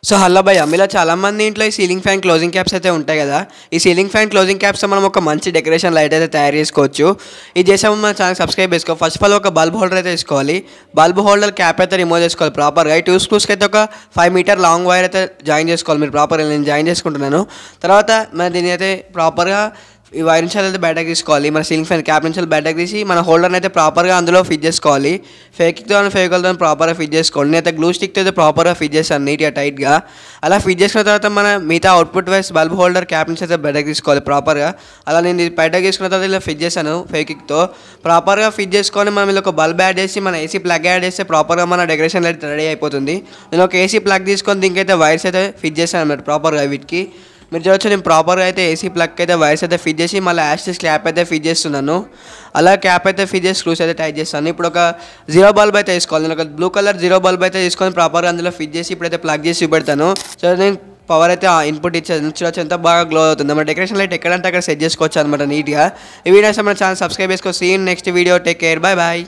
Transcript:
So hello భయ్య, మీలో చాలామంది ఇంట్లో ఈ సీలింగ్ ఫ్యాన్ క్లోజింగ్ క్యాప్స్ అయితే ఉంటాయి కదా. ఈ సీలింగ్ ఫ్యాన్ క్లోజింగ్ క్యాప్స్తో మనం ఒక మంచి డెకరేషన్ లైట్ అయితే తయారు చేసుకోవచ్చు. ఇది చేసాము మన ఛానల్ సబ్స్క్రైబ్ చేసుకో. ఫస్ట్ ఆఫ్ ఆల్ ఒక బల్బ్ హోల్డర్ అయితే తీసుకోవాలి. బల్బ్ హోల్డర్ క్యాప్ అయితే రిమూవ్ చేసుకోవాలి ప్రాపర్గా. ఈ 2 స్క్రూస్కి అయితే ఒక 5 మీటర్ లాంగ్ వైర్ అయితే జాయిన్ చేసుకోవాలి మీరు ప్రాపర్గా. నేను జాయిన్ చేసుకుంటున్నాను. తర్వాత మన దీని అయితే ప్రాపర్గా ఈ వైర్ నుంచి అయితే బయటకు తీసుకోవాలి. మన సీలింగ్ ఫ్యాన్ క్యాప్ నుంచి బయటకు తీసి మన హోల్డర్ని అయితే ప్రాపర్గా అందులో ఫిట్ చేసుకోవాలి. ఫేవికాల్తో ప్రాపర్గా ఫిట్ చేసుకోండి. నేనైతే గ్లూ స్టిక్తో అయితే ప్రాపర్గా ఫిట్ చేస్తాను నీట్గా టైట్గా. అలా ఫిట్ చేసుకున్న తర్వాత మన మిగతా output wise bulb holder cap నుంచి అయితే బయటకు తీసుకోవాలి ప్రాపర్గా. అలా నేను బయటకు తీసుకున్న తర్వాత ఇలా ఫిట్ చేశాను ఫేవిక్తో ప్రాపర్గా ఫిట్ చేసుకొని మనం ఇలా ఒక బల్బ్ యాడ్ చేసి మన ఏసీ ప్లగ్ యాడ్ చేస్తే ప్రాపర్గా మన డెకరేషన్ లైట్ రెడీ అయిపోతుంది. నేను ఒక ఏసీ ప్లగ్ తీసుకొని దీనికైతే వైర్స్ అయితే ఫిట్ చేశాను అన్నమాట ప్రాపర్గా వీటికి. మీరు చూడవచ్చు నేను ప్రాపర్గా అయితే ఏసీ ప్లగ్ అయితే వైర్స్ అయితే ఫిట్ చేసి మళ్ళీ యాషెస్ క్యాప్ అయితే ఫిట్ చేస్తున్నాను. అలా క్యాప్ అయితే ఫిట్ చేసి స్క్రూస్ అయితే టైట్ చేస్తాను. ఇప్పుడు ఒక 0 బల్బ్ అయితే తీసుకోవాలి. నేను ఒక బ్లూ కలర్ 0 బల్బ్ అయితే తీసుకొని ప్రాపర్గా అందులో ఫిట్ చేసి ఇప్పుడైతే ప్లగ్ చేసి చూపెడతాను. సో నేను పవర్ అయితే ఇన్పుట్ ఇచ్చేది చూడవచ్చు ఎంత బాగా గ్లో అవుతుంది. మన డెకరేషన్ లైట్ ఎక్కడంటే అక్కడ సెట్ చేసుకోవచ్చు అనమాట నీట్గా. ఈ వీడియోస్ మన ఛానల్ సబ్స్క్రైబ్ చేసుకో. See in next video. Take care. Bye bye.